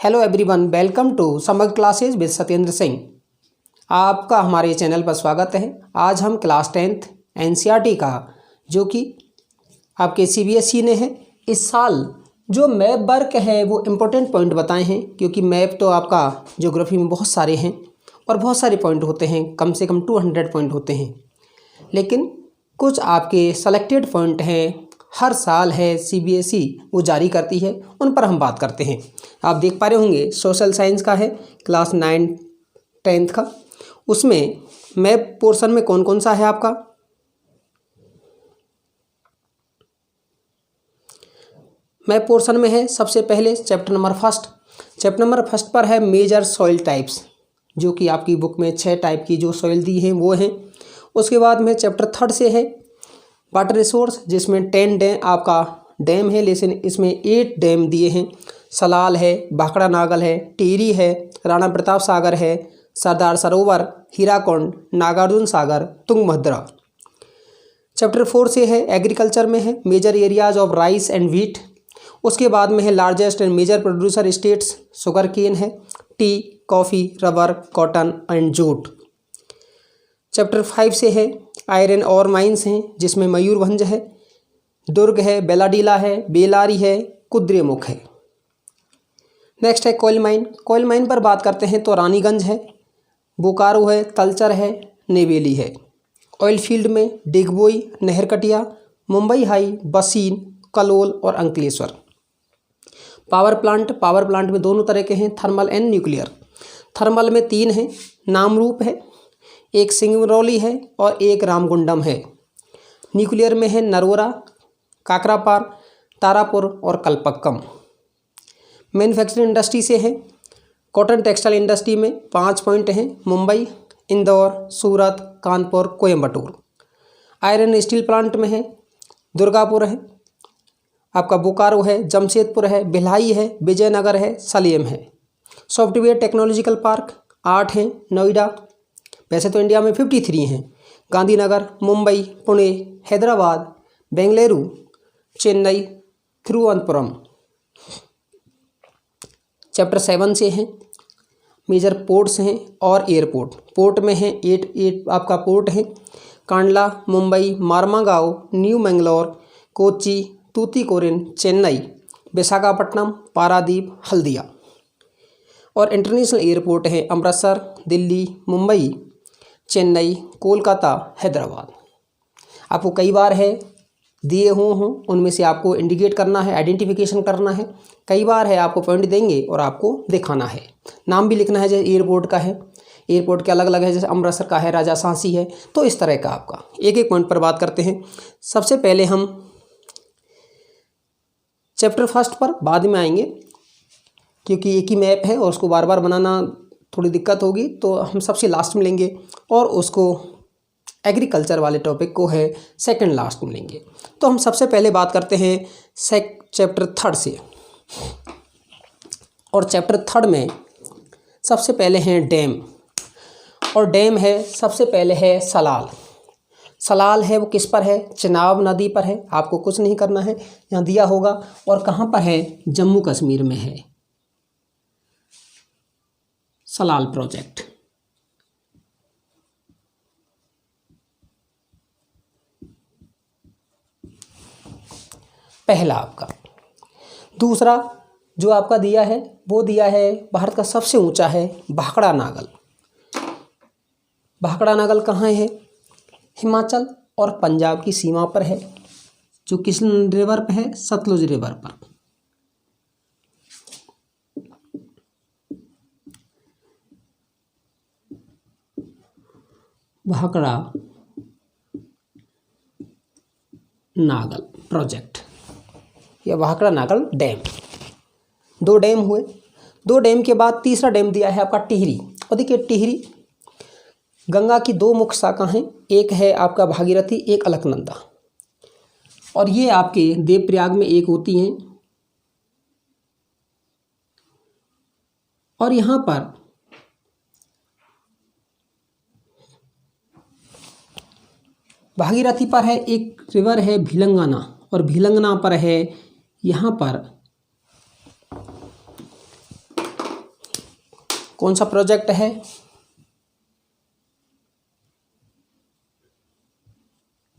Hello everyone, welcome to समग्र classes with Satyendra Singh. आपका हमारे चैनल पर स्वागत है। आज हम क्लास 10th एनसीईआरटी का जो कि आपके सीबीएसई ने है इस साल जो मैप वर्क है वो इम्पोर्टेंट पॉइंट बताए हैं, क्योंकि मैप तो आपका ज्योग्राफी में बहुत सारे हैं और बहुत सारे पॉइंट होते हैं, कम से कम 200 पॉइंट होते हैं, लेकिन कुछ आपके सेलेक्टेड पॉइंट हैं हर साल है सीबीएसई वो जारी करती है, उन पर हम बात करते हैं। आप देख पा रहे होंगे सोशल साइंस का है क्लास 9 10th का, उसमें मैप पोर्शन में कौन कौन सा है आपका। मैप पोर्शन में है सबसे पहले चैप्टर नंबर फर्स्ट पर है मेजर सॉइल टाइप्स, जो कि आपकी बुक में 6 टाइप की जो सॉइल दी हैं वो हैं। उसके बाद में चैप्टर 3 से है वाटर रिसोर्स, जिसमें 10 डैम आपका डैम है, लेकिन इसमें 8 डैम दिए हैं। सलाल है, भाखड़ा नागल है, टिहरी है, राणा प्रताप सागर है, सरदार सरोवर, हीराकुंड, नागार्जुन सागर, तुंगभद्रा। चैप्टर 4 से है एग्रीकल्चर में है major areas of rice and wheat. उसके बाद में है largest and major producer states, sugar cane है, tea, coffee, rubber, cotton and jute. Chapter 5 से है आयरन और माइंस हैं, जिसमें मयूरभंज है, दुर्ग है, बेलाडीला है, बेलारी है, कुद्रेमुख है। नेक्स्ट है कोयल माइन पर बात करते हैं तो रानीगंज है, बोकारो है, तलचर है, नेवेली है। ऑयल फील्ड में डिगबोई, नहरकटिया, मुंबई हाई, बसीन, कलोल और अंकलेश्वर। पावर प्लांट में दोनों तरह के हैं, थर्मल एंड न्यूक्लियर। थर्मल में 3 हैं, नामरूप है, एक सिंगरौली है और एक रामगुंडम है। न्यूक्लियर में है नरोरा, काकरापार, तारापुर और कलपक्कम। मैन्युफैक्चरिंग इंडस्ट्री से है कॉटन टेक्सटाइल इंडस्ट्री में 5 पॉइंट हैं, Mumbai, Indore, Surat, Kanpur, Coimbatore. Iron steel plant में है दुर्गापुर है, आपका बोकारो है, जमशेदपुर है, भिलाई है, विजयनगर है, सलेम है। सॉफ्टवेयर टेक्नोलॉजिकल पार्क 8 हैं, नोएडा, वैसे तो इंडिया में 53 हैं, गांधीनगर, मुंबई, पुणे, हैदराबाद, बेंगलुरु, चेन्नई, थिरुवनंतपुरम। चैप्टर 7 से हैं मेजर पोर्ट्स हैं और एयरपोर्ट। पोर्ट में है 8 आपका पोर्ट है, कांडला, मुंबई, मार्मागांव, न्यू मैंगलोर, कोच्चि, तूतीकोरिन, चेन्नई, विशाखापट्टनम, पारादीप, हल्दिया। और इंटरनेशनल एयरपोर्ट है अमृतसर, दिल्ली, मुंबई, चेन्नई, कोलकाता, हैदराबाद। आपको कई बार है दिए हों उनमें से आपको इंडिकेट करना है, आइडेंटिफिकेशन करना है। कई बार है आपको पॉइंट देंगे और आपको दिखाना है, नाम भी लिखना है। जैसे एयरपोर्ट का है, एयरपोर्ट के अलग अलग है, जैसे अमृतसर का है, राजा सांसी है, तो इस तरह का आपका एक एक पॉइंट पर बात करते हैं। सबसे पहले हम चैप्टर 1 पर बाद में आएंगे, क्योंकि एक ही मैप है और उसको बार बार बनाना थोड़ी दिक्कत होगी, तो हम सबसे लास्ट में लेंगे और उसको एग्रीकल्चर वाले टॉपिक को है सेकंड लास्ट में लेंगे। तो हम सबसे पहले बात करते हैं चैप्टर 3 से, और चैप्टर 3 में सबसे पहले हैं डैम, और डैम है सबसे पहले है सलाल है, वो किस पर है? चेनाब नदी पर है। आपको कुछ नहीं करना है, यहाँ दिया होगा। और कहाँ पर है? जम्मू कश्मीर में है सलाल प्रोजेक्ट। पहला आपका। दूसरा जो आपका दिया है वो दिया है भारत का सबसे ऊंचा है भाखड़ा नागल कहाँ है? हिमाचल और पंजाब की सीमा पर है, जो किस रिवर पर है? सतलुज रिवर पर। भाखड़ा नागल प्रोजेक्ट या भाखड़ा नागल डैम। 2 डैम हुए। 2 डैम के बाद तीसरा डैम दिया है आपका टिहरी। और देखिए टिहरी गंगा की 2 मुख्य शाखा हैं, एक है आपका भागीरथी, एक अलकनंदा, और ये आपके देवप्रयाग में एक होती हैं। और यहाँ पर भागीरथी पर है एक रिवर है भिलंगना, और भिलंगना पर है यहाँ पर कौन सा प्रोजेक्ट है?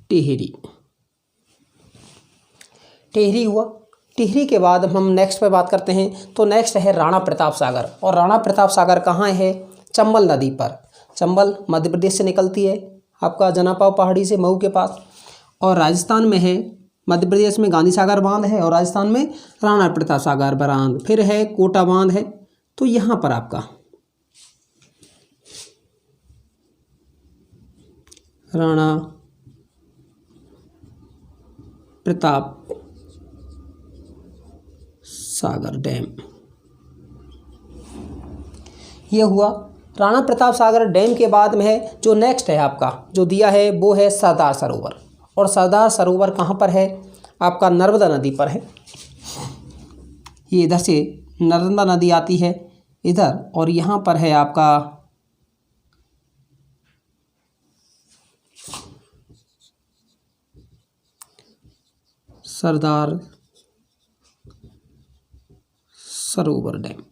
टिहरी। टिहरी हुआ। टिहरी के बाद हम नेक्स्ट पे बात करते हैं, तो नेक्स्ट है राणा प्रताप सागर। और राणा प्रताप सागर कहाँ है? चंबल नदी पर। चंबल मध्य प्रदेश से निकलती है आपका जनापाव पहाड़ी से मऊ के पास, और राजस्थान में है, मध्य प्रदेश में गांधी सागर बांध है और राजस्थान में राणा प्रताप सागर बांध, फिर है कोटा बांध है। तो यहाँ पर आपका राणा प्रताप सागर डैम, ये हुआ। राणा प्रताप सागर डैम के बाद में है जो नेक्स्ट है आपका जो दिया है वो है सरदार सरोवर। और सरदार सरोवर कहाँ पर है? आपका नर्मदा नदी पर है। ये इधर से नर्मदा नदी आती है इधर, और यहाँ पर है आपका सरदार सरोवर डैम।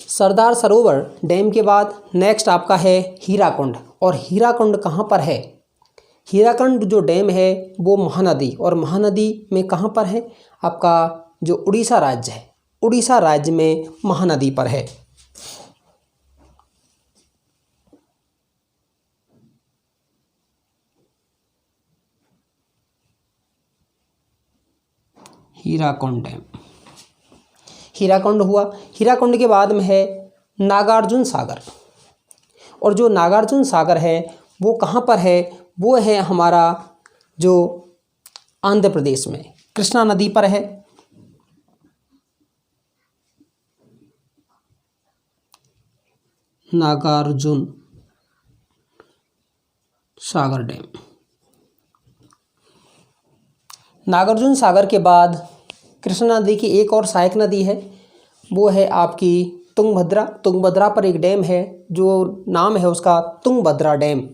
सरदार सरोवर डैम के बाद नेक्स्ट आपका है हीराकुंड। और हीराकुंड कहाँ पर है? हीराकुंड जो डैम है वो महानदी, और महानदी में कहाँ पर है? आपका जो उड़ीसा राज्य है, उड़ीसा राज्य में महानदी पर है। हीराकुंड डैम। हीराकुंड हुआ। हीराकुंड के बाद में है नागार्जुन सागर। और जो नागार्जुन सागर है वो कहाँ पर है? वो है हमारा जो आंध्र प्रदेश में कृष्णा नदी पर है। नागार्जुन सागर डैम। नागार्जुन सागर के बाद कृष्णा नदी की एक और सहायक नदी है, वो है आपकी तुंगभद्रा। तुंगभद्रा पर एक डैम है जो नाम है उसका तुंगभद्रा डैम।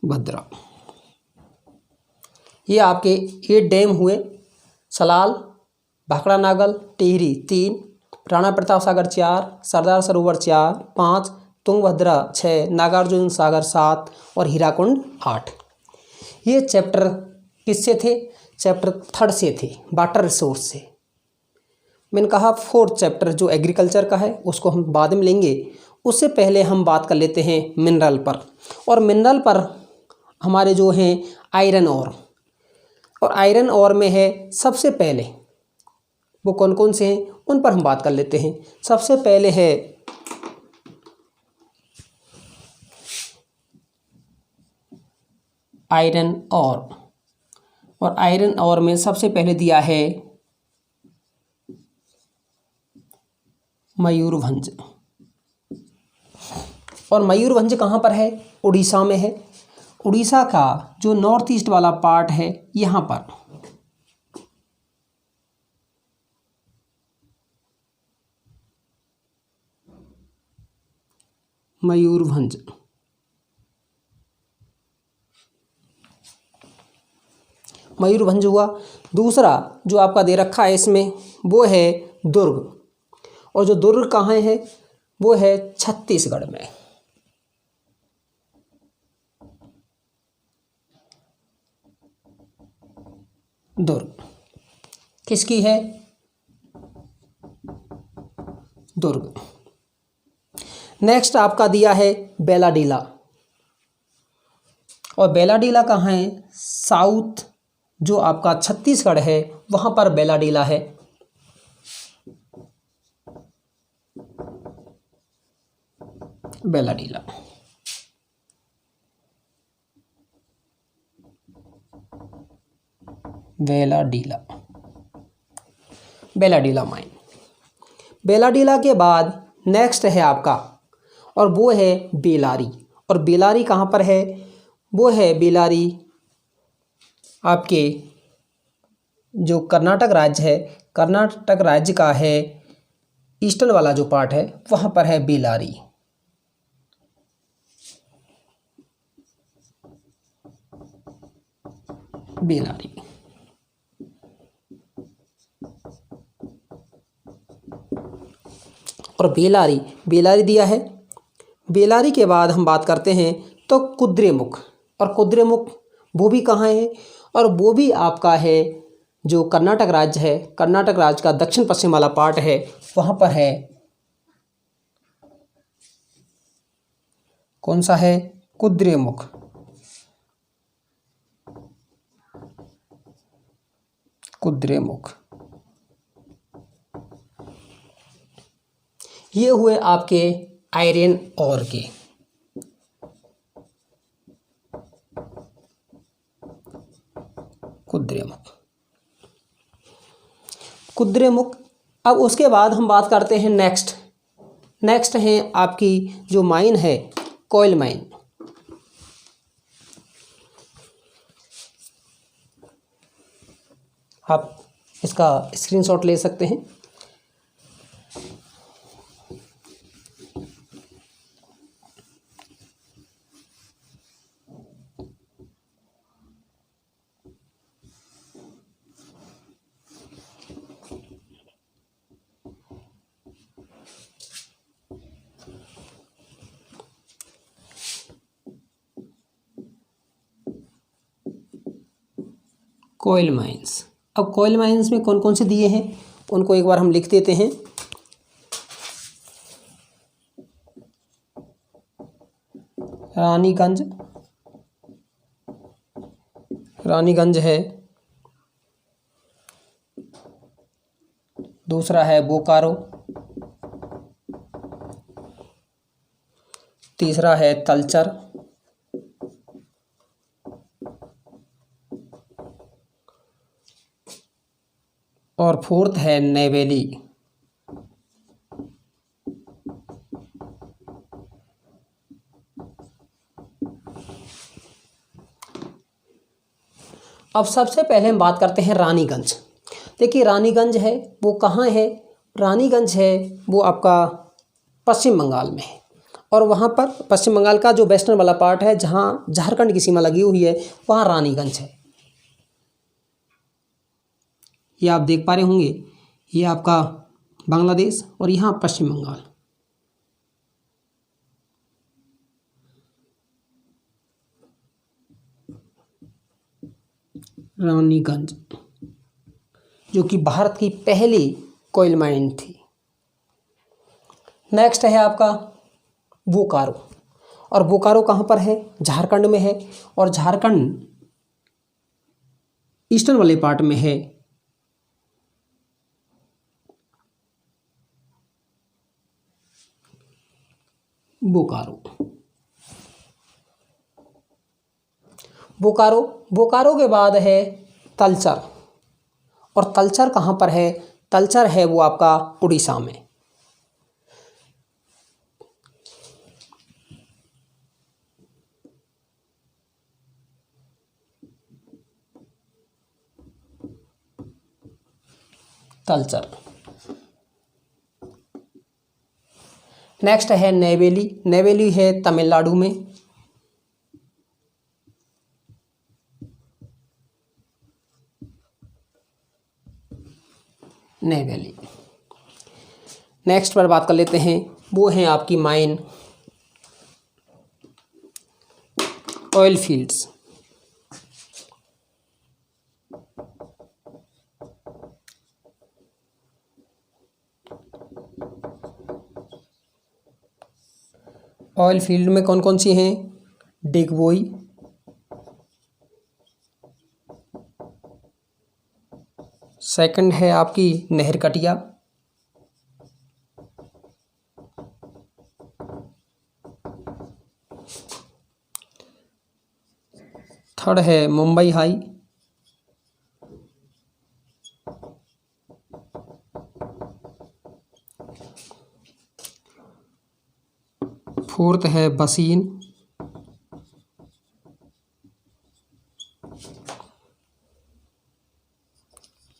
भद्रा। ये आपके 8 डैम हुए। सलाल, भाखड़ा नागल, टिहरी 3, राणा प्रताप सागर 4, सरदार सरोवर 4, 5, तुंगभद्रा 6, नागार्जुन सागर 7 और हीराकुंड 8। ये चैप्टर किससे थे? चैप्टर 3 से थे, वाटर रिसोर्स से। मैंने कहा 4th चैप्टर जो एग्रीकल्चर का है उसको हम बाद में लेंगे, उससे पहले हम बात कर लेते हैं मिनरल पर। और मिनरल पर हमारे जो हैं आयरन और आयरन और में है सबसे पहले वो कौन कौन से हैं उन पर हम बात कर लेते हैं। सबसे पहले है आयरन और आयरन और में सबसे पहले दिया है मयूरभंज। और मयूरभंज कहाँ पर है? उड़ीसा में है। उड़ीसा का जो नॉर्थ ईस्ट वाला पार्ट है यहाँ पर। मयूरभंज। मयूरभंज हुआ। दूसरा जो आपका दे रखा है इसमें वो है दुर्ग। और जो दुर्ग कहाँ है? वो है छत्तीसगढ़ में। दुर्ग किसकी है? दुर्ग। नेक्स्ट आपका दिया है बेलाडीला। और बेलाडीला कहाँ है? साउथ जो आपका छत्तीसगढ़ है वहाँ पर बेलाडीला है। बेलाडीला। बेलाडीला। बेलाडीला माइन। बेलाडीला के बाद नेक्स्ट है आपका और वो है बेलारी। और बेलारी कहाँ पर है? वो है बेलारी आपके जो कर्नाटक राज्य है, कर्नाटक राज्य का है ईस्टर्न वाला जो पार्ट है वहाँ पर है बेलारी। बेलारी और बेलारी, बेलारी दिया है। बेलारी के बाद हम बात करते हैं तो कुद्रेमुख, और कुद्रेमुख वो भी कहाँ है, और वो भी आपका है जो कर्नाटक राज्य है, कर्नाटक राज्य का दक्षिण पश्चिम वाला पार्ट है वहाँ पर है। कौन सा है? कुद्रेमुख। कुद्रेमुख ये हुए आपके आयरन ओर के। कुद्रेमुख, कुद्रेमुख। अब उसके बाद हम बात करते हैं नेक्स्ट है आपकी जो माइन है कोयल माइन। आप इसका स्क्रीनशॉट ले सकते हैं। कोयल माइंस। अब कोयल माइंस में कौन कौन से दिए हैं उनको एक बार हम लिख देते हैं। रानीगंज, रानीगंज है। दूसरा है बोकारो। तीसरा है तलचर। और फोर्थ है नेवेली। अब सबसे पहले हम बात करते हैं रानीगंज। देखिए रानीगंज है वो कहाँ है? रानीगंज है वो आपका पश्चिम बंगाल में है, और वहाँ पर पश्चिम बंगाल का जो वेस्टर्न वाला पार्ट है जहाँ झारखंड की सीमा लगी हुई है वहाँ रानीगंज है। ये आप देख पा रहे होंगे, ये आपका बांग्लादेश और यहाँ पश्चिम बंगाल। रानीगंज जो कि भारत की पहली कोयल माइन थी। नेक्स्ट है आपका बोकारो, और बोकारो कहाँ पर है? झारखंड में है, और झारखंड ईस्टर्न वाले पार्ट में है। बोकारो, बोकारो, बोकारो के बाद है तलचर, और तलचर कहाँ पर है? तलचर है वो आपका उड़ीसा में। तलचर। नेक्स्ट है नेवेली, नेवेली है तमिलनाडु में। नेवेली। नेक्स्ट पर बात कर लेते हैं, वो है आपकी mine oil fields. Oil field में कौन कौन सी हैं? डिगबोई, सेकंड है आपकी नहरकटिया, थर्ड है मुंबई हाई, फोर्थ है बसीन,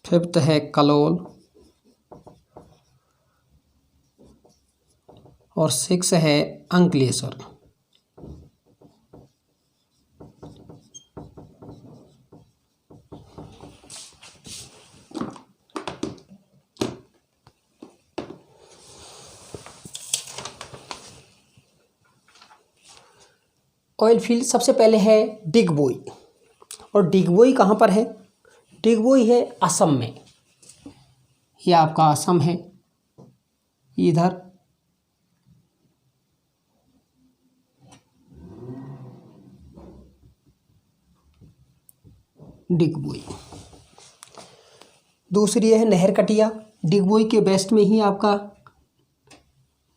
फिफ्थ है कलोल, और 6 है अंकलेश्वर। ऑयल फील्ड सबसे पहले है डिगबोई। और डिगबोई कहाँ पर है? डिगबोई है असम में। ये आपका असम है इधर। डिगबोई। दूसरी है नहरकटिया। डिगबोई के वेस्ट में ही आपका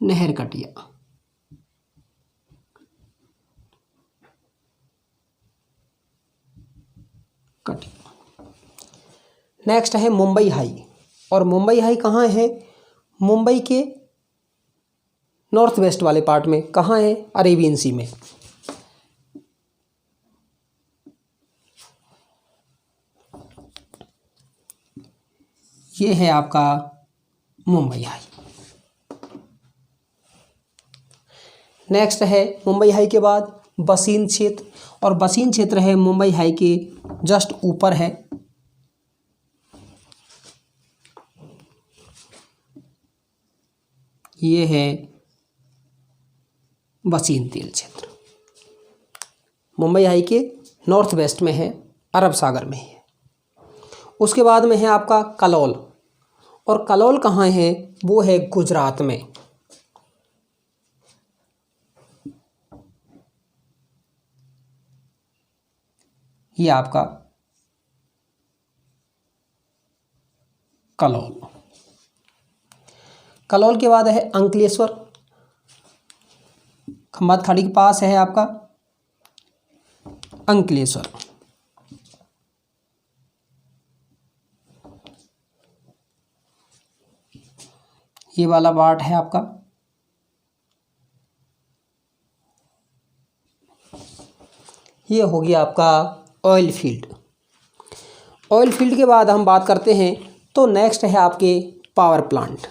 नहरकटिया। नेक्स्ट है मुंबई हाई। और मुंबई हाई कहाँ है? मुंबई के नॉर्थ वेस्ट वाले पार्ट में। कहाँ है? अरेबियन सी में। ये है आपका मुंबई हाई। नेक्स्ट है मुंबई हाई के बाद बसीन क्षेत्र। और बसीन क्षेत्र है मुंबई हाई के जस्ट ऊपर है। ये है बसीन तेल क्षेत्र। मुंबई हाई के नॉर्थ वेस्ट में है, अरब सागर में है। उसके बाद में है आपका कलोल। और कलोल कहाँ है? वो है गुजरात में। ये आपका कलोल। कलोल के बाद है अंकलेश्वर। खंभात खाड़ी के पास है आपका अंकलेश्वर। ये वाला पार्ट है आपका। ये हो गया आपका ऑयल फील्ड। ऑयल फील्ड के बाद हम बात करते हैं तो नेक्स्ट है आपके पावर प्लांट।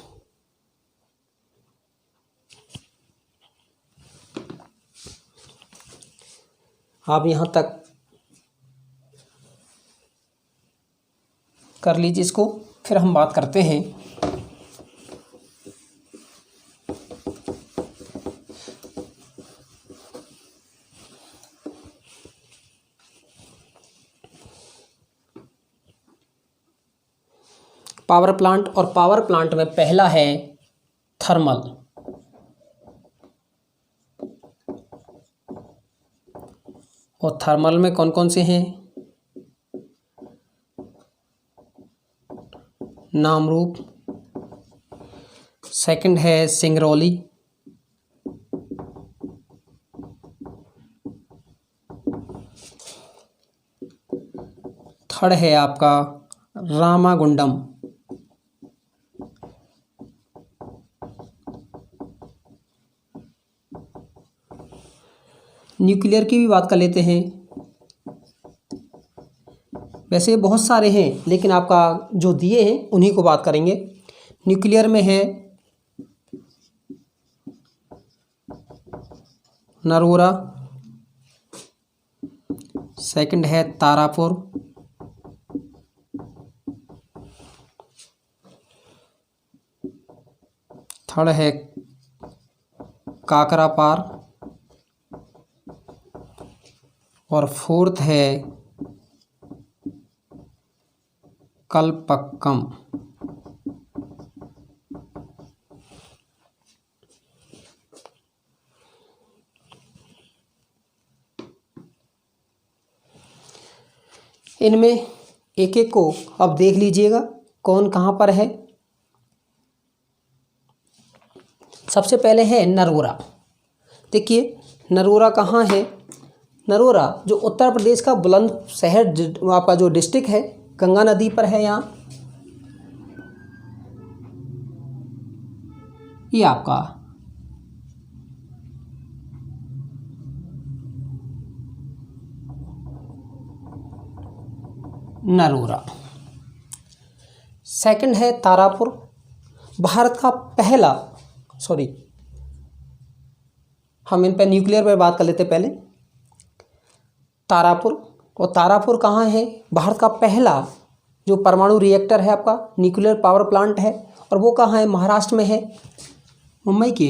आप यहाँ तक कर लीजिए इसको, फिर हम बात करते हैं पावर प्लांट। और पावर प्लांट में पहला है थर्मल। और थर्मल में कौन कौन से हैं? नामरूप। सेकंड है सिंगरौली। थर्ड है आपका रामागुंडम। न्यूक्लियर की भी बात कर लेते हैं। वैसे बहुत सारे हैं लेकिन आपका जो दिए हैं उन्हीं को बात करेंगे। न्यूक्लियर में है नरोरा। सेकंड है तारापुर। थर्ड है काकरापार। और फोर्थ है कलपक्कम। इनमें एक एक को अब देख लीजिएगा कौन कहाँ पर है। सबसे पहले है नरोरा। देखिए नरोरा कहाँ है? नरोरा जो उत्तर प्रदेश का बुलंद शहर आपका जो डिस्ट्रिक्ट है, गंगा नदी पर है। यहाँ ये आपका नरोरा। सेकंड है तारापुर। भारत का पहला हम इन पर न्यूक्लियर पर बात कर लेते पहले। तारापुर, और तारापुर कहाँ है? भारत का पहला जो परमाणु रिएक्टर है आपका न्यूक्लियर पावर प्लांट है, और वो कहाँ है? महाराष्ट्र में है, मुंबई के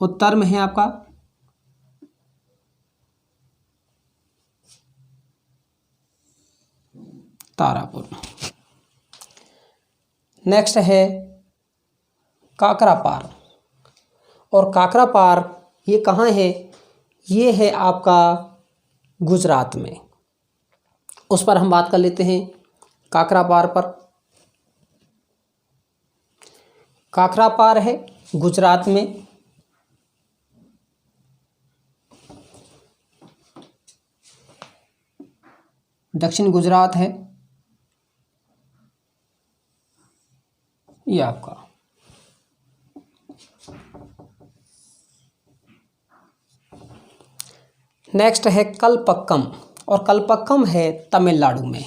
उत्तर में है आपका तारापुर। नेक्स्ट है काकरापार, और काकरापार ये कहाँ है? ये है आपका गुजरात में। उस पर हम बात कर लेते हैं। काकरापार पर, काकरापार है गुजरात में। दक्षिण गुजरात है ये आपका। नेक्स्ट है कलपक्कम, और कलपक्कम है तमिलनाडु में,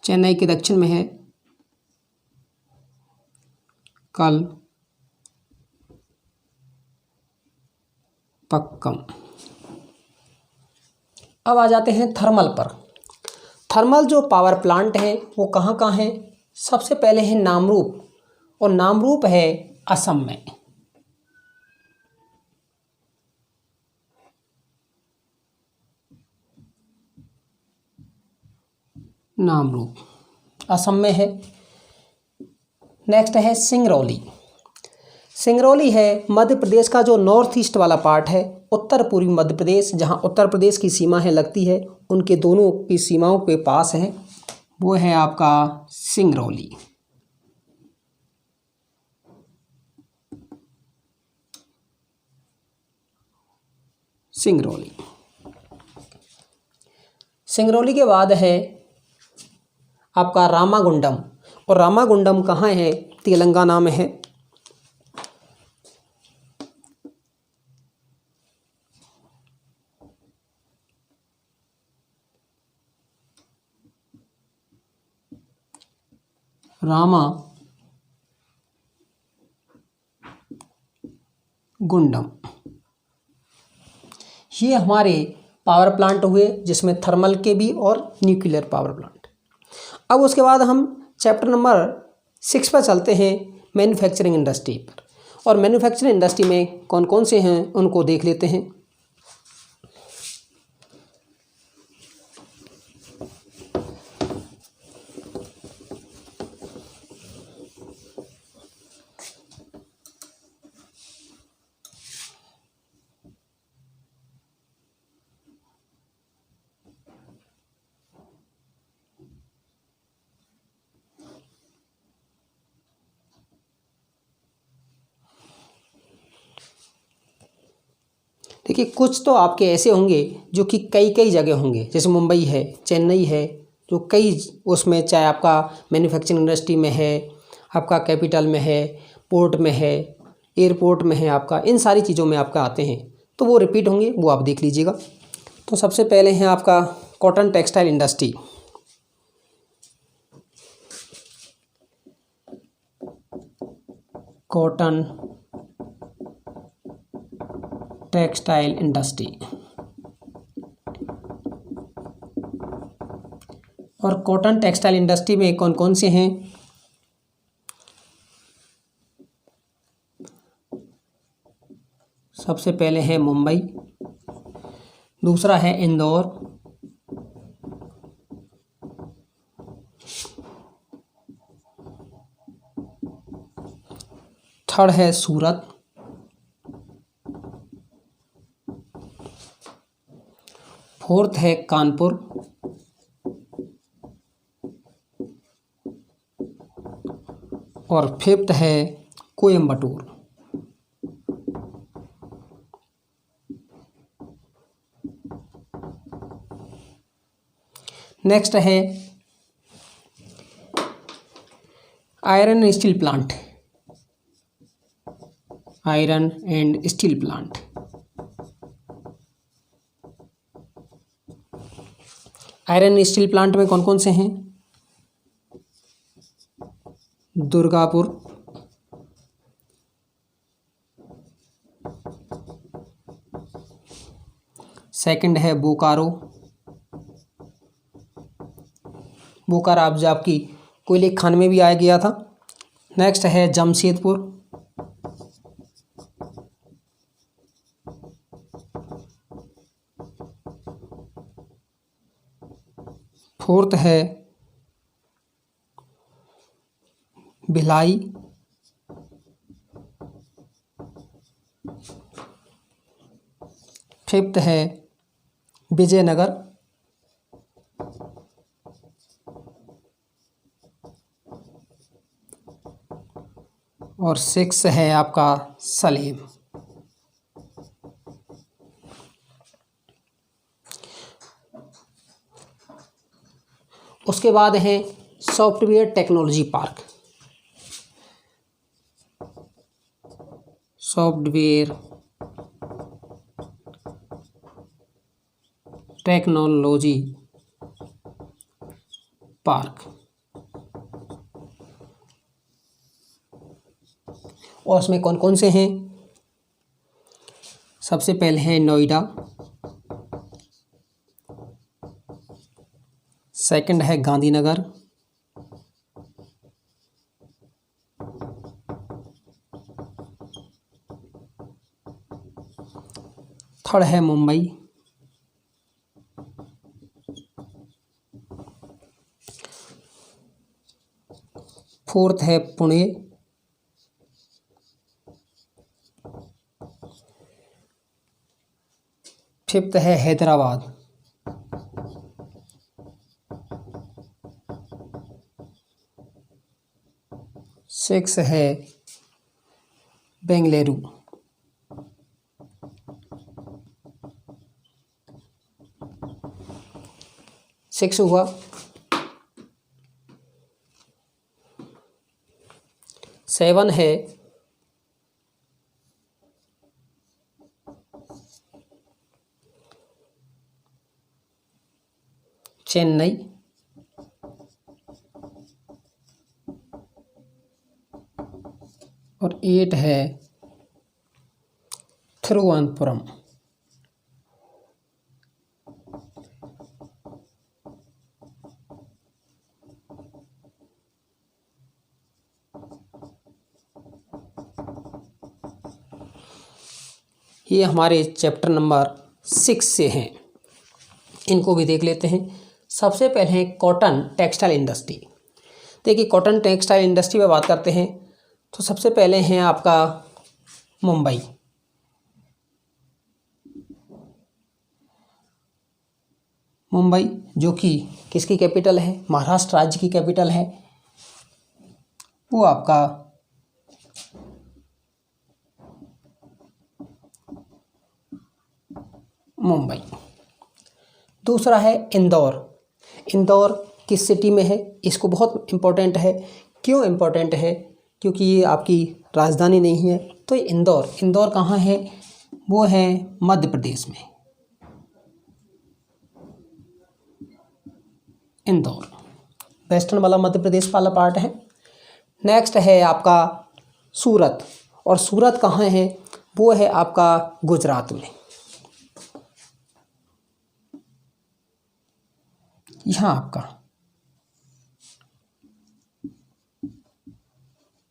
चेन्नई के दक्षिण में है कलपक्कम। अब आ जाते हैं थर्मल पर। थर्मल जो पावर प्लांट है वो कहाँ कहाँ है? सबसे पहले है नामरूप, और नामरूप है असम में। नामरूप असम में है। नेक्स्ट है सिंगरौली। सिंगरौली है मध्य प्रदेश का जो नॉर्थ ईस्ट वाला पार्ट है, उत्तर पूर्वी मध्य प्रदेश, जहाँ उत्तर प्रदेश की सीमा है लगती है, उनके दोनों की सीमाओं के पास है, वो है आपका सिंगरौली। सिंगरौली। सिंगरौली के बाद है आपका रामागुंडम, और रामागुंडम कहाँ है? तेलंगाना में है। रामागुंडम ये हमारे पावर प्लांट हुए, जिसमें थर्मल के भी और न्यूक्लियर पावर प्लांट। अब उसके बाद हम चैप्टर नंबर 6 पर चलते हैं, मैन्युफैक्चरिंग इंडस्ट्री पर। और मैन्युफैक्चरिंग इंडस्ट्री में कौन कौन से हैं उनको देख लेते हैं। देखिए, कुछ तो आपके ऐसे होंगे जो कि कई कई जगह होंगे, जैसे मुंबई है, चेन्नई है, जो कई उसमें चाहे आपका मैन्युफैक्चरिंग इंडस्ट्री में है, आपका कैपिटल में है, पोर्ट में है, एयरपोर्ट में है, आपका इन सारी चीज़ों में आपका आते हैं, तो वो रिपीट होंगे, वो आप देख लीजिएगा। तो सबसे पहले है आपका cotton textile industry. Cotton textile industry. और कॉटन टेक्सटाइल इंडस्ट्री में कौन कौन से हैं? सबसे पहले है मुंबई, दूसरा है इंदौर, थर्ड है सूरत, फोर्थ है कानपुर, और फिफ्थ है कोयम्बटूर। नेक्स्ट है iron and steel plant. Iron and steel plant. Iron and steel plant में कौन कौन से हैं? दुर्गापुर, सेकंड है बोकारो, बोकारो अब आपकी कोयले खान में भी आया गया था। नेक्स्ट है जमशेदपुर, फोर्थ है भिलाई, फिफ्थ है विजयनगर, और सिक्स है आपका सलेम। उसके बाद है software technology park, software technology park, और उसमें कौन कौन से हैं? सबसे पहले है नोएडा, सेकंड है गांधीनगर, थर्ड है मुंबई, फोर्थ है पुणे, फिफ्थ है हैदराबाद, सिक्स है बेंगलुरु, सिक्स हुआ। सेवन है चेन्नई, और एट है थिरुवनंतपुरम। ये हमारे चैप्टर नंबर 6 से हैं, इनको भी देख लेते हैं। सबसे पहले है कॉटन टेक्सटाइल इंडस्ट्री। देखिए कॉटन टेक्सटाइल इंडस्ट्री में बात करते हैं तो सबसे पहले हैं आपका मुंबई, मुंबई जो कि किसकी कैपिटल है? महाराष्ट्र राज्य की कैपिटल है, वो आपका मुंबई। दूसरा है इंदौर, इंदौर किस सिटी में है? इसको बहुत इम्पोर्टेंट है। क्यों इम्पोर्टेंट है? क्योंकि ये आपकी राजधानी नहीं है। तो इंदौर, इंदौर कहाँ है? वो है मध्य प्रदेश में, इंदौर वेस्टर्न वाला मध्य प्रदेश वाला पार्ट है। नेक्स्ट है आपका सूरत, और सूरत कहाँ है? वो है आपका गुजरात में, यहाँ आपका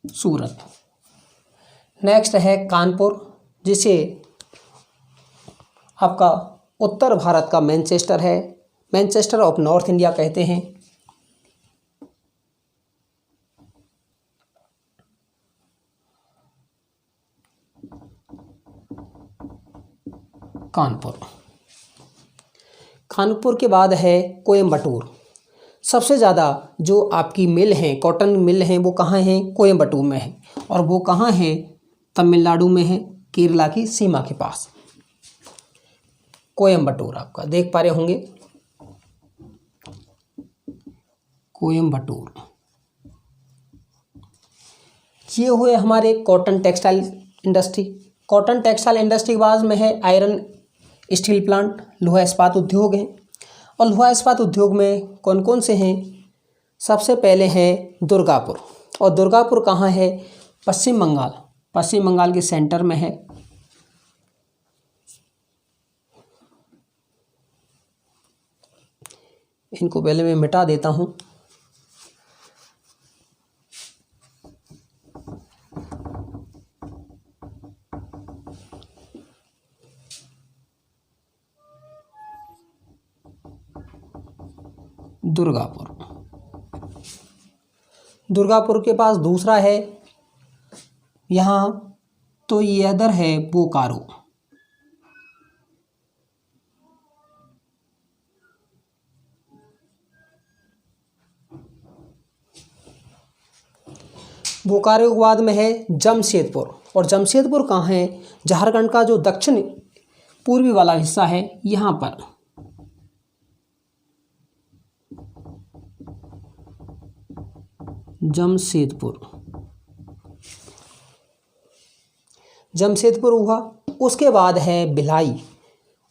सूरत। नेक्स्ट है कानपुर, जिसे आपका उत्तर भारत का मैनचेस्टर है, मैनचेस्टर ऑफ नॉर्थ इंडिया कहते हैं। कानपुर। कानपुर के बाद है कोयम्बटूर। सबसे ज़्यादा जो आपकी मिल हैं, कॉटन मिल हैं, वो कहाँ हैं? कोयम्बटूर में है, और वो कहाँ है? तमिलनाडु में है, केरला की सीमा के पास। कोयम्बटूर आपका देख पा रहे होंगे, कोयम्बटूर। ये हुए हमारे cotton textile industry. Cotton textile industry के बाद में है आयरन स्टील प्लांट, लोहा इस्पात उद्योग हैं। और लोहा इस्पात उद्योग में कौन कौन से हैं? सबसे पहले है दुर्गापुर, और दुर्गापुर कहाँ है? पश्चिम बंगाल, पश्चिम बंगाल के सेंटर में है। इनको पहले मैं मिटा देता हूँ। दुर्गापुर, दुर्गापुर के पास दूसरा है यहाँ, तो ये अदर है बोकारो। बोकारो के बाद में है जमशेदपुर, और जमशेदपुर कहाँ है? झारखंड का जो दक्षिण पूर्वी वाला हिस्सा है यहाँ पर। जमशेदपुर, जमशेदपुर हुआ। उसके बाद है भिलाई,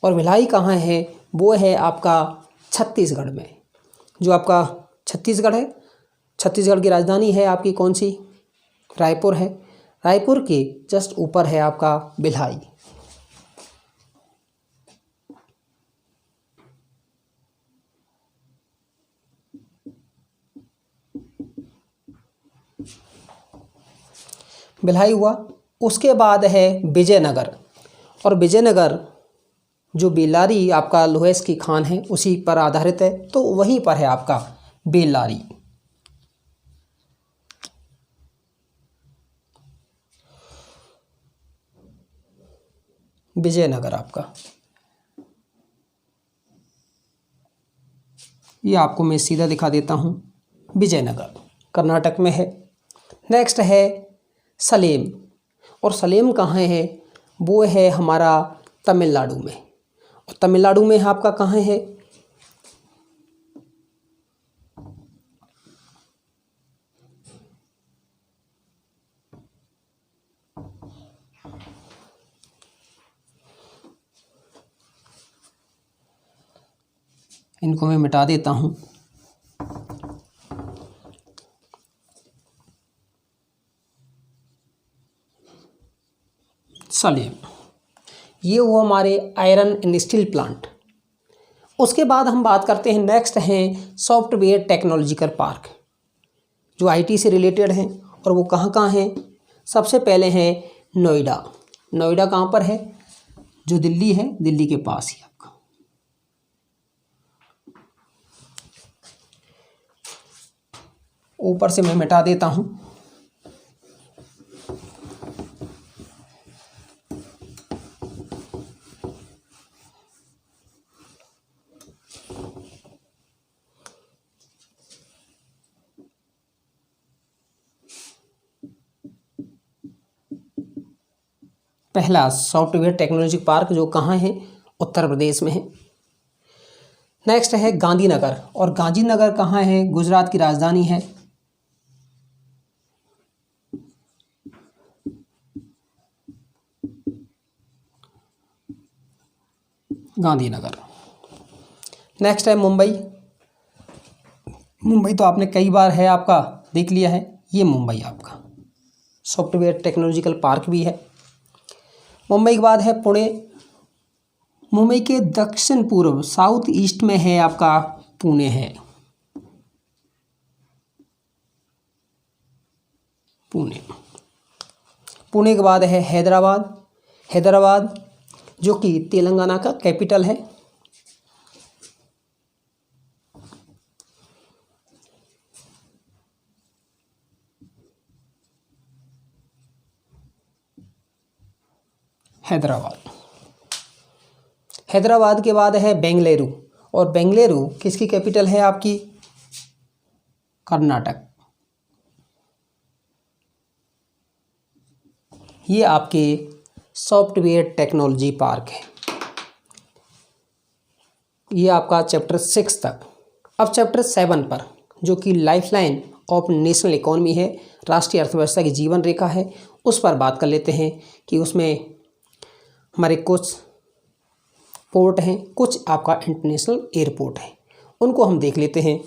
और भिलाई कहाँ है? वो है आपका छत्तीसगढ़ में। जो आपका छत्तीसगढ़ है, छत्तीसगढ़ की राजधानी है आपकी कौन सी? रायपुर है। रायपुर के जस्ट ऊपर है आपका भिलाई। भिलाई हुआ। उसके बाद है विजयनगर, और विजयनगर जो बेल्लारी आपका लोहेस की खान है उसी पर आधारित है, तो वहीं पर है आपका बेल्लारी। विजयनगर आपका, ये आपको मैं सीधा दिखा देता हूँ। विजयनगर कर्नाटक में है। नेक्स्ट है सलेम, और सलेम कहाँ है? वो है हमारा तमिलनाडु में। और तमिलनाडु में आपका कहाँ है? इनको मैं मिटा देता हूँ। सलेम, ये हुआ हमारे आयरन एंड स्टील प्लांट। उसके बाद हम बात करते हैं, नेक्स्ट हैं सॉफ्टवेयर टेक्नोलॉजिकल पार्क, जो आईटी से रिलेटेड हैं। और वो कहाँ कहाँ हैं? सबसे पहले हैं नोएडा। नोएडा कहाँ पर है? जो दिल्ली है, दिल्ली के पास ही आपका। ऊपर से मैं मिटा देता हूँ। पहला सॉफ्टवेयर टेक्नोलॉजी पार्क जो कहाँ है? उत्तर प्रदेश में है। नेक्स्ट है गांधीनगर, और गांधीनगर कहाँ है? गुजरात की राजधानी है। गांधीनगर। नेक्स्ट है मुंबई। मुंबई तो आपने कई बार है आपका देख लिया है। ये मुंबई आपका सॉफ्टवेयर टेक्नोलॉजिकल पार्क भी है। मुंबई के बाद है पुणे। मुंबई के दक्षिण पूर्व साउथ ईस्ट में है आपका पुणे है। पुणे। पुणे के बाद है हैदराबाद। हैदराबाद जो कि तेलंगाना का कैपिटल है। हैदराबाद। हैदराबाद के बाद है बेंगलुरु, और बेंगलुरु किसकी कैपिटल है आपकी? कर्नाटक। ये आपके सॉफ्टवेयर टेक्नोलॉजी पार्क है। ये आपका चैप्टर 6 तक। अब चैप्टर 7 पर, जो कि लाइफलाइन ऑफ नेशनल इकोनॉमी है, राष्ट्रीय अर्थव्यवस्था की जीवन रेखा है, उस पर बात कर लेते हैं कि उसमें हमारे कुछ पोर्ट हैं, कुछ आपका इंटरनेशनल एयरपोर्ट है, उनको हम देख लेते हैं।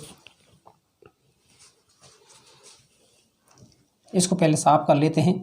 इसको पहले साफ कर लेते हैं।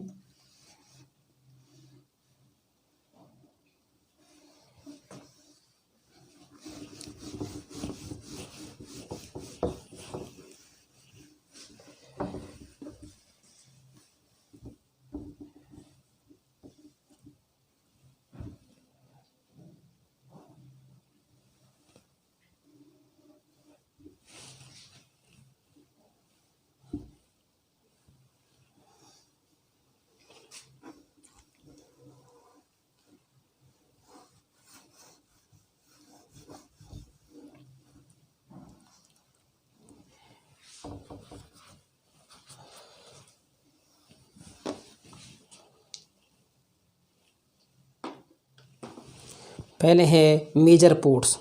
पहले हैं मेजर पोर्ट्स,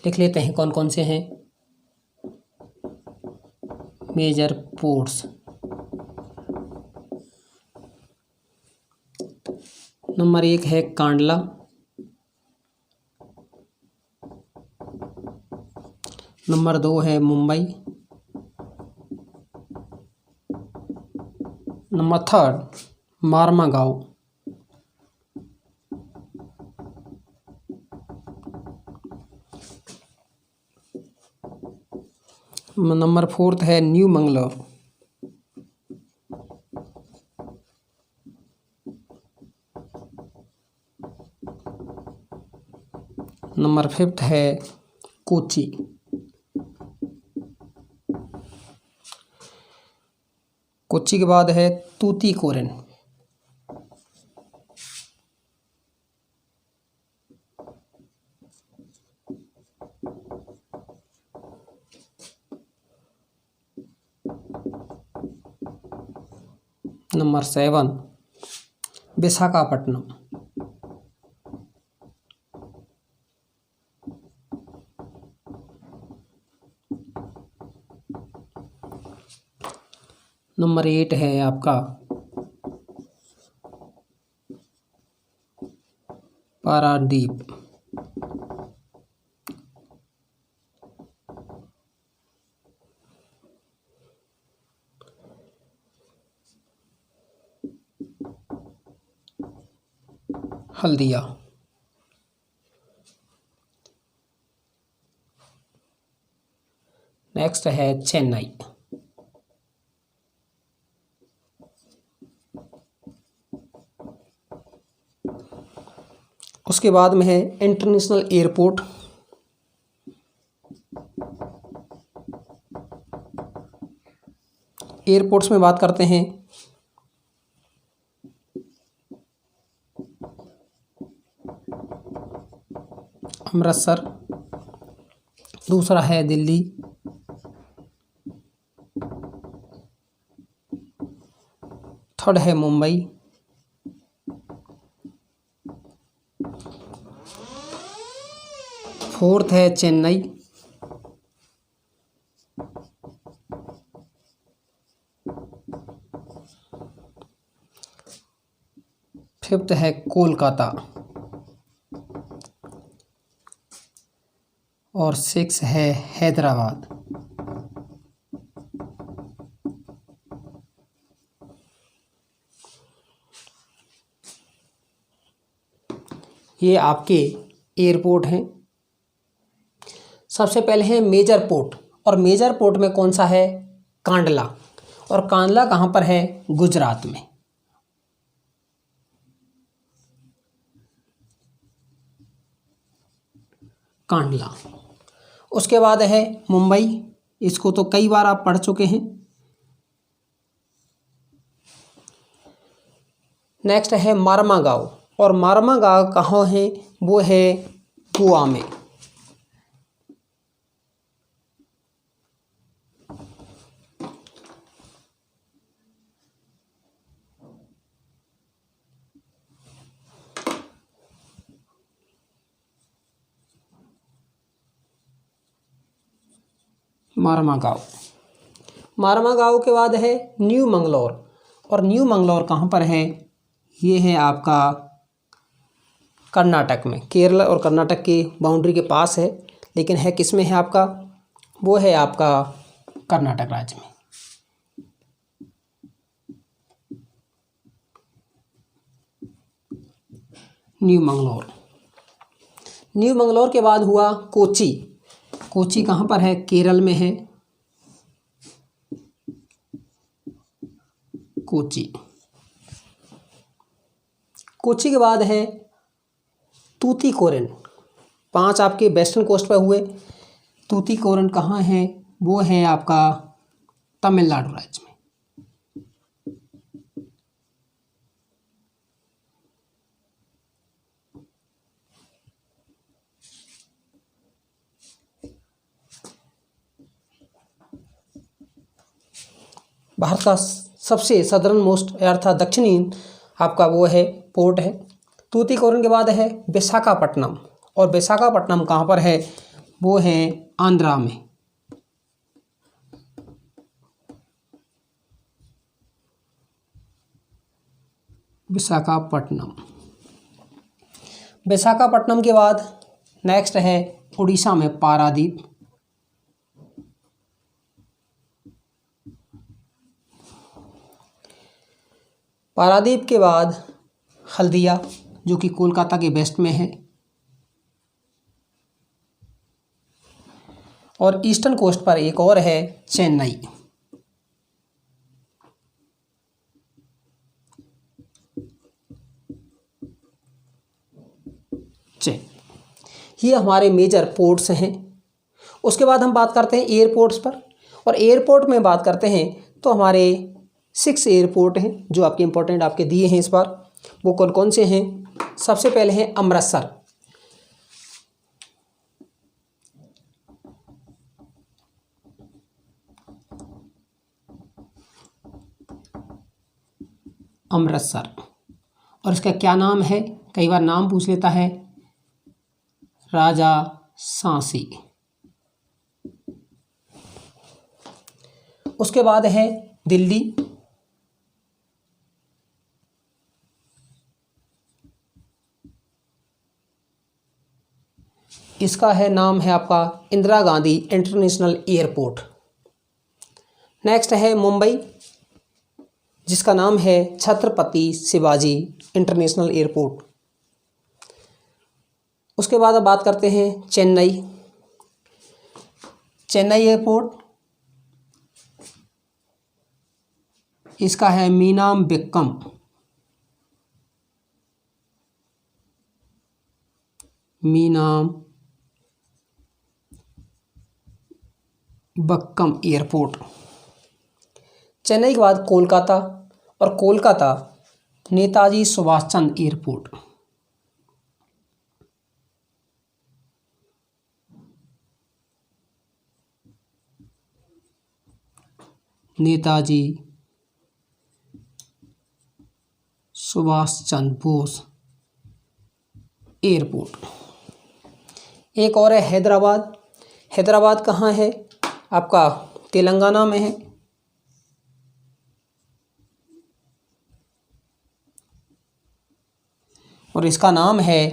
लिख लेते हैं कौन कौन से हैं मेजर पोर्ट्स। नंबर 1 है कांडला, नंबर 2 है मुंबई, नंबर 3 मार्मागांव, नंबर 4 है न्यू मंगलोर, नंबर 5 है कोची, कोची के बाद है तूतीकोरिन, नंबर 7 विशाखापट्टनम, नंबर 8 है आपका पारादीप, हल्दिया, नेक्स्ट है चेन्नई, उसके बाद में है इंटरनेशनल एयरपोर्ट, एयरपोर्ट्स में बात करते हैं अमृतसर, दूसरा है दिल्ली, थर्ड है मुंबई, फोर्थ है चेन्नई, फिफ्थ है कोलकाता और 6 है हैदराबाद। ये आपके एयरपोर्ट हैं। सबसे पहले है मेजर पोर्ट, और मेजर पोर्ट में कौन सा है? कांडला। और कांडला कहाँ पर है? गुजरात में। कांडला। उसके बाद है मुंबई, इसको तो कई बार आप पढ़ चुके हैं। नेक्स्ट है मार्मागांव, और मार्मागांव कहाँ है? वो है गोवा में। मार्मागांव। मार्मागांव के बाद है न्यू मंगलोर, और न्यू मंगलोर कहाँ पर है? ये है आपका कर्नाटक में। केरल और कर्नाटक की बाउंड्री के पास है, लेकिन है किस में है आपका? वो है आपका कर्नाटक राज्य में। न्यू मंगलोर। न्यू मंगलोर के बाद हुआ कोची। कोची कहाँ पर है? केरल में है कोची। कोची के बाद है तूतीकोरिन। 5 आपके वेस्टर्न कोस्ट पर हुए। तूतीकोरिन कहाँ है? वो है आपका तमिलनाडु राज्य में। भारत का सबसे सदर्न मोस्ट अर्थात दक्षिणी आपका वो है पोर्ट है तूतीकोरिन के बाद है विशाखापट्टनम, और विशाखापट्टनम कहाँ पर है, वो है आंध्रा में। विशाखापट्टनम। विशाखापट्टनम के बाद नेक्स्ट है उड़ीसा में पारादीप। पारादीप के बाद हल्दिया, जो कि कोलकाता के वेस्ट में है, और ईस्टर्न कोस्ट पर एक और है चेन्नई। ये हमारे मेजर पोर्ट्स हैं। उसके बाद हम बात करते हैं एयरपोर्ट्स पर, और एयरपोर्ट में बात करते हैं तो हमारे 6 एयरपोर्ट हैं जो आपके इंपॉर्टेंट आपके दिए हैं इस बार। वो कौन कौन से हैं? सबसे पहले है अमृतसर। अमृतसर, और इसका क्या नाम है, कई बार नाम पूछ लेता है, राजा सांसी। उसके बाद है दिल्ली। इसका है नाम है आपका Indira Gandhi international airport. Next है मुंबई, जिसका नाम है छत्रपति शिवाजी इंटरनेशनल एयरपोर्ट। उसके बाद अब बात करते हैं चेन्नई। चेन्नई एयरपोर्ट, इसका है मीनामबिक्कम। मीनामबक्कम एयरपोर्ट। चेन्नई के बाद कोलकाता, और कोलकाता नेताजी सुभाष चंद्र एयरपोर्ट। नेताजी सुभाष चंद्र बोस एयरपोर्ट। एक और है हैदराबाद। हैदराबाद कहाँ है? आपका तेलंगाना में है। और इसका नाम है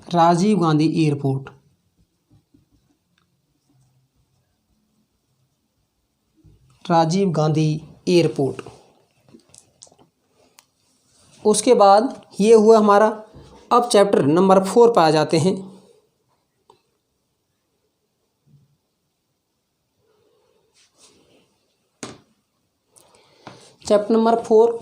राजीव गांधी एयरपोर्ट। राजीव गांधी एयरपोर्ट। उसके बाद ये हुआ हमारा। अब चैप्टर नंबर 4 पर आ जाते हैं। चैप्टर नंबर 4,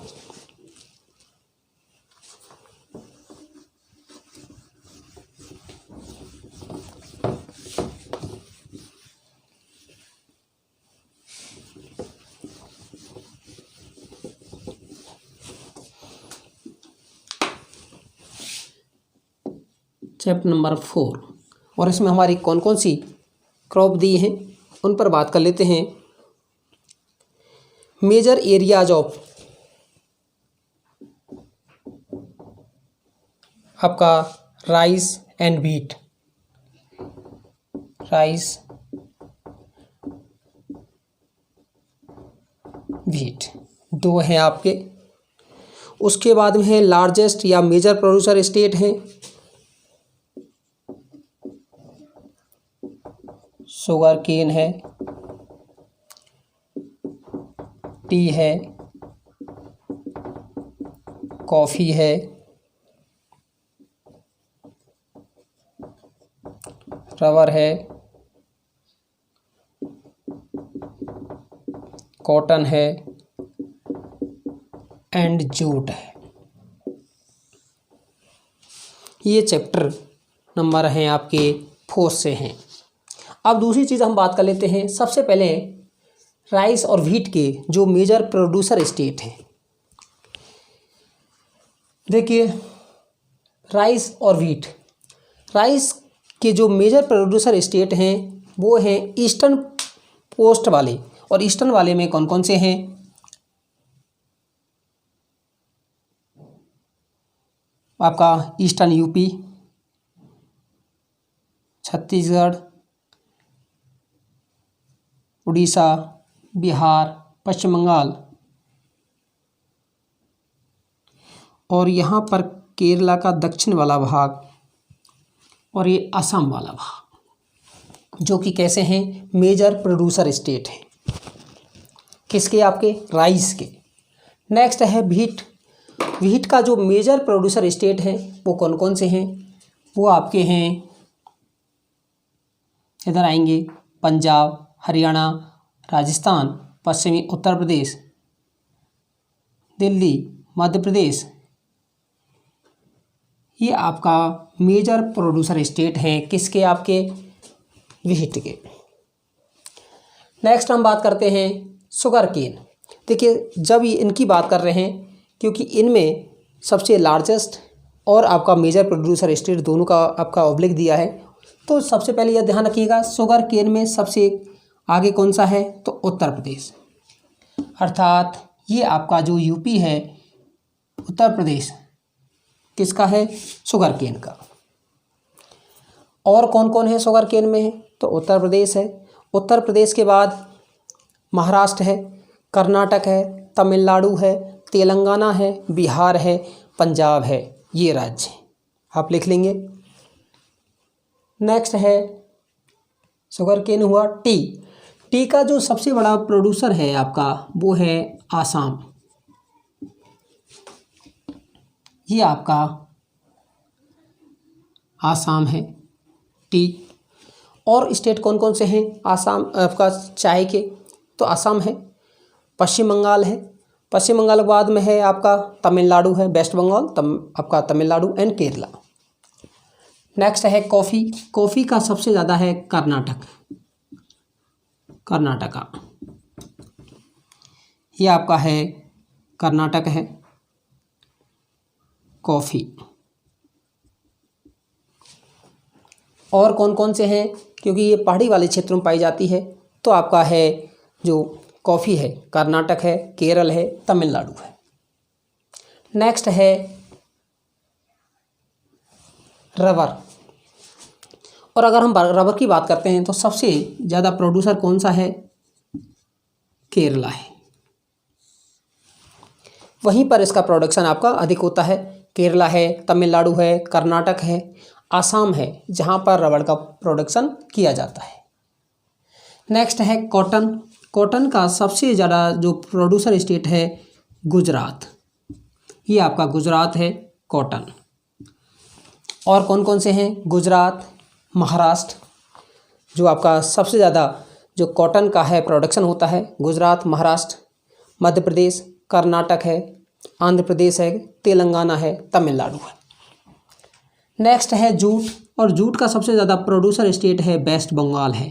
चैप्टर नंबर 4, और इसमें हमारी कौन कौन सी क्रॉप दी हैं उन पर बात कर लेते हैं। मेजर एरियाज ऑफ आपका rice and wheat. Rice, wheat दो हैं आपके। उसके बाद में है लार्जेस्ट या मेजर प्रोड्यूसर स्टेट हैं। शुगर केन है, टी है, कॉफ़ी है, रबर है, कॉटन है, एंड जूट है। ये चैप्टर नंबर हैं आपके 4 से हैं। अब दूसरी चीज़ हम बात कर लेते हैं। सबसे पहले राइस और व्हीट के जो मेजर प्रोड्यूसर स्टेट हैं। देखिए, राइस और व्हीट, राइस के जो मेजर प्रोड्यूसर स्टेट हैं वो हैं ईस्टर्न कोस्ट वाले, और ईस्टर्न वाले में कौन कौन से हैं? आपका ईस्टर्न यूपी, छत्तीसगढ़, उड़ीसा, बिहार, पश्चिम बंगाल और यहाँ पर केरला का दक्षिण वाला भाग और ये असम वाला भाग, जो कि कैसे हैं, मेजर प्रोड्यूसर स्टेट हैं। किसके? आपके राइस के। नेक्स्ट है व्हीट। व्हीट का जो मेजर प्रोड्यूसर स्टेट है वो कौन कौन से हैं? वो आपके हैं, इधर आएंगे, पंजाब, हरियाणा, राजस्थान, पश्चिमी उत्तर प्रदेश, दिल्ली, मध्य प्रदेश। ये आपका मेजर प्रोड्यूसर स्टेट हैं किसके? आपके व्हीट के। नेक्स्ट हम बात करते हैं शुगर केन। देखिए, जब ये इनकी बात कर रहे हैं, क्योंकि इनमें सबसे लार्जेस्ट और आपका मेजर प्रोड्यूसर स्टेट दोनों का आपका ऑब्लिक दिया है, तो सबसे पहले यह ध्यान रखिएगा, शुगर केन में सबसे आगे कौन सा है? तो उत्तर प्रदेश। अर्थात ये आपका जो यूपी है, उत्तर प्रदेश किसका है? शुगर केन का। और कौन कौन है शुगर केन में है? तो उत्तर प्रदेश है। उत्तर प्रदेश के बाद महाराष्ट्र है, कर्नाटक है, तमिलनाडु है, तेलंगाना है, बिहार है, पंजाब है। ये राज्य आप लिख लेंगे। नेक्स्ट है शुगर केन हुआ। टी। टी का जो सबसे बड़ा प्रोड्यूसर है आपका वो है आसाम। ये आपका आसाम है टी। और स्टेट कौन कौन से हैं आसाम आपका चाय के? तो असम है, पश्चिम बंगाल है, पश्चिम बंगाल के बाद में है आपका तमिलनाडु है, वेस्ट बंगाल आपका तमिलनाडु एंड केरला। नेक्स्ट है कॉफ़ी। कॉफ़ी का सबसे ज़्यादा है कर्नाटका। ये आपका है कर्नाटक है कॉफ़ी। और कौन कौन से हैं? क्योंकि ये पहाड़ी वाले क्षेत्रों में पाई जाती है, तो आपका है जो कॉफ़ी है, कर्नाटक है, केरल है, तमिलनाडु है। नेक्स्ट है रबर। और अगर हम रबर की बात करते हैं तो सबसे ज़्यादा प्रोड्यूसर कौन सा है? केरला है। वहीं पर इसका प्रोडक्शन आपका अधिक होता है। केरला है, तमिलनाडु है, कर्नाटक है, आसाम है, जहाँ पर रबर का प्रोडक्शन किया जाता है। नेक्स्ट है कॉटन। कॉटन का सबसे ज़्यादा जो प्रोड्यूसर स्टेट है गुजरात। ये आपका गुजरात है कॉटन। और कौन कौन से हैं? गुजरात, महाराष्ट्र, जो आपका सबसे ज़्यादा जो कॉटन का है प्रोडक्शन होता है, गुजरात, महाराष्ट्र, मध्य प्रदेश, कर्नाटक है, आंध्र प्रदेश है, तेलंगाना है, तमिलनाडु है। नेक्स्ट है जूट। और जूट का सबसे ज़्यादा प्रोड्यूसर स्टेट है वेस्ट बंगाल है।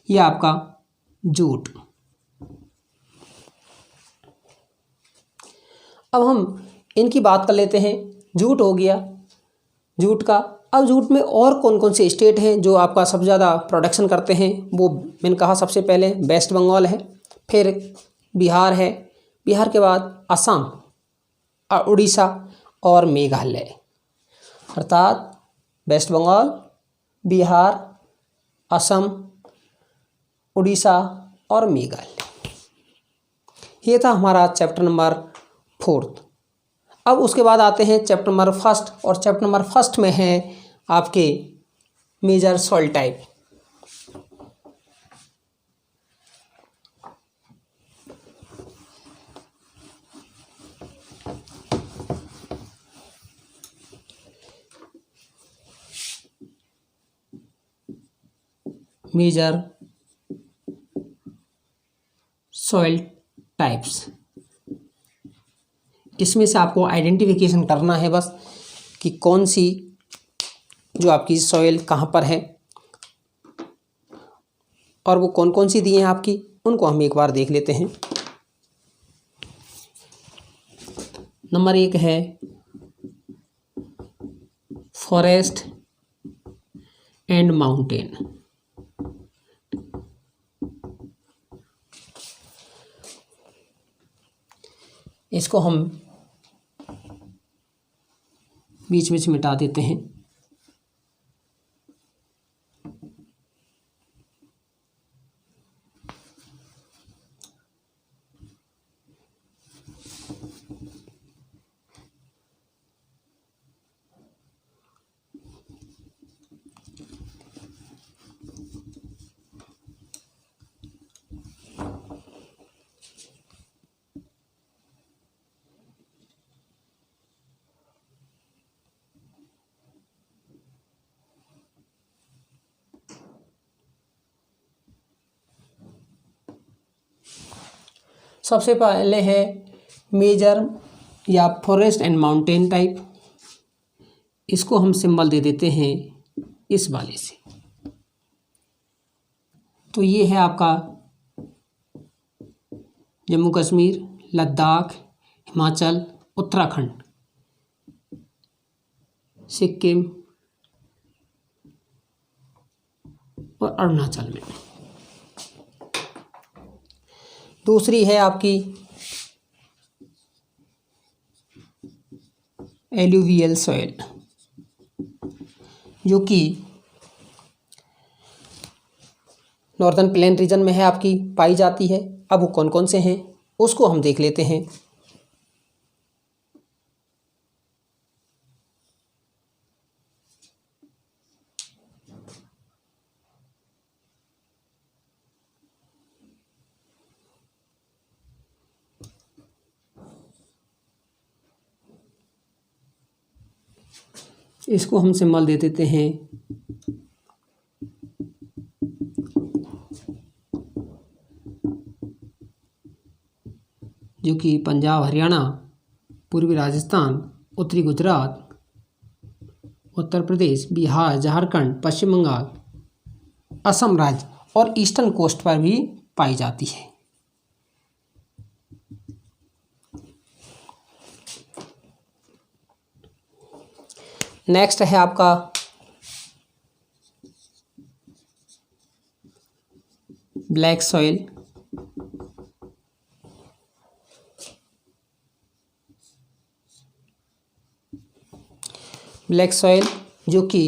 ये आपका जूट। अब हम इनकी बात कर लेते हैं। जूट हो गया जूट का। अब जूट में और कौन कौन से स्टेट हैं जो आपका सबसे ज़्यादा प्रोडक्शन करते हैं? वो मैंने कहा सबसे पहले वेस्ट बंगाल है, फिर बिहार है, बिहार के बाद असम, उड़ीसा और मेघालय। अर्थात वेस्ट बंगाल, बिहार, असम, उड़ीसा और मेघालय। ये था हमारा चैप्टर नंबर 4। अब उसके बाद आते हैं चैप्टर नंबर 1। और चैप्टर नंबर 1 में है आपके major soil type. Major soil types. इसमें से आपको आइडेंटिफिकेशन करना है बस कि कौन सी जो आपकी सॉइल कहाँ पर है और वो कौन कौन सी दी हैं आपकी, उनको हम एक बार देख लेते हैं। नंबर 1 है फॉरेस्ट एंड माउंटेन। इसको हम बीच बीच मिटा देते हैं। सबसे पहले है मेजर या फॉरेस्ट एंड माउंटेन टाइप। इसको हम सिंबल दे देते हैं इस वाले से। तो ये है आपका जम्मू कश्मीर, लद्दाख, हिमाचल, उत्तराखंड, सिक्किम और अरुणाचल में। दूसरी है आपकी एलुवियल सॉइल, जो कि नॉर्दर्न प्लेन रीजन में है आपकी पाई जाती है। अब वो कौन कौन से हैं उसको हम देख लेते हैं। इसको हम सिंबल दे देते हैं जो कि पंजाब, हरियाणा, पूर्वी राजस्थान, उत्तरी गुजरात, उत्तर प्रदेश, बिहार, झारखंड, पश्चिम बंगाल, असम राज्य और ईस्टर्न कोस्ट पर भी पाई जाती है। नेक्स्ट है आपका ब्लैक सॉइल। ब्लैक सॉइल जो कि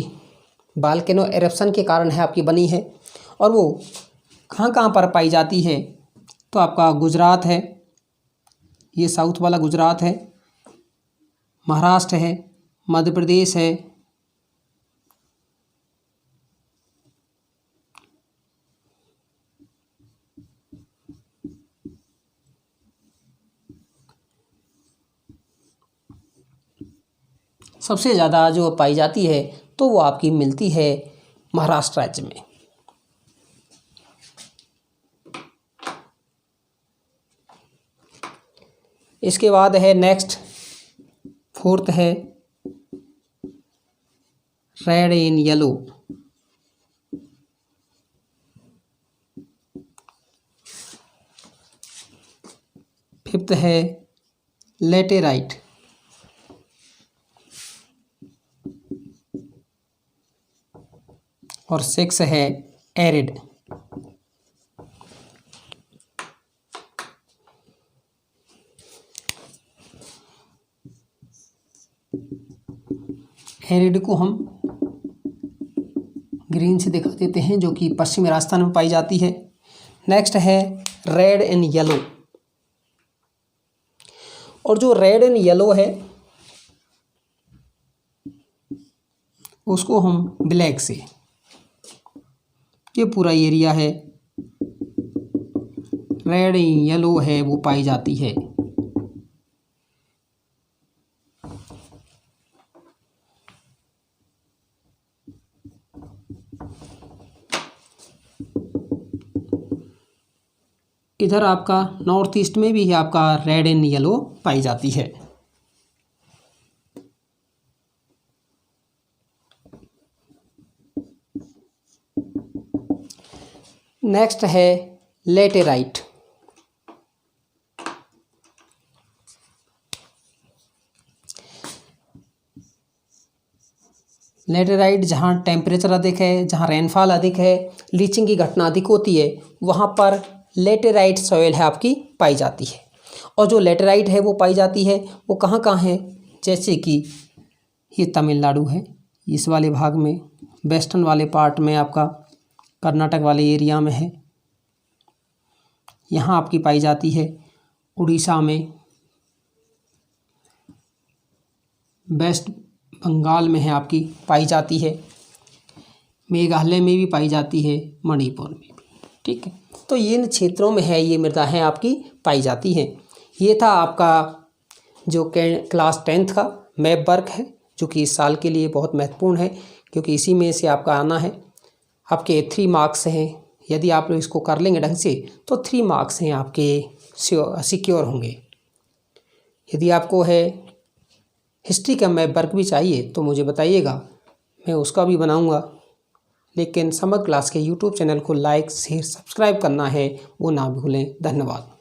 वोल्केनो एरप्शन के कारण है आपकी बनी है। और वो कहाँ कहाँ पर पाई जाती है तो आपका गुजरात है, ये साउथ वाला गुजरात है, महाराष्ट्र है, मध्य प्रदेश है, सबसे ज़्यादा जो पाई जाती है तो वो आपकी मिलती है महाराष्ट्र राज्य में। इसके बाद है नेक्स्ट, फोर्थ है रेड एंड येलो। फिफ्थ है लेटेराइट। और सिक्स है एरिड। एरिड को हम ग्रीन से दिखा देते हैं, जो कि पश्चिमी राजस्थान में पाई जाती है। नेक्स्ट है रेड एंड येलो। और जो रेड एंड येलो है उसको हम ब्लैक से, ये पूरा एरिया है रेड एंड येलो है वो पाई जाती है। इधर आपका नॉर्थ ईस्ट में भी आपका रेड एंड येलो पाई जाती है। नेक्स्ट है लेटेराइट। लेटेराइट जहाँ टेम्परेचर अधिक है, जहाँ रेनफॉल अधिक है, लीचिंग की घटना अधिक होती है, वहाँ पर लेटेराइट सॉइल है आपकी पाई जाती है। और जो लेटेराइट है वो पाई जाती है वो कहाँ कहाँ है, जैसे कि ये तमिलनाडु है, इस वाले भाग में, वेस्टर्न वाले पार्ट में आपका कर्नाटक वाले एरिया में है, यहाँ आपकी पाई जाती है उड़ीसा में, वेस्ट बंगाल में है आपकी पाई जाती है, मेघालय में भी पाई जाती है, मणिपुर में भी। ठीक है, तो ये इन क्षेत्रों में है, ये मृदाएँ आपकी पाई जाती हैं। ये था आपका जो क्लास 10th का मैप वर्क है, जो कि इस साल के लिए बहुत महत्वपूर्ण है, क्योंकि इसी में से आपका आना है। आपके 3 मार्क्स हैं, यदि आप लोग इसको कर लेंगे ढंग से तो 3 मार्क्स हैं आपके सिक्योर होंगे। यदि आपको है हिस्ट्री का मैप वर्क भी चाहिए तो मुझे बताइएगा, मैं उसका भी बनाऊंगा। लेकिन समर क्लास के यूट्यूब चैनल को लाइक शेयर सब्सक्राइब करना है वो ना भूलें। धन्यवाद।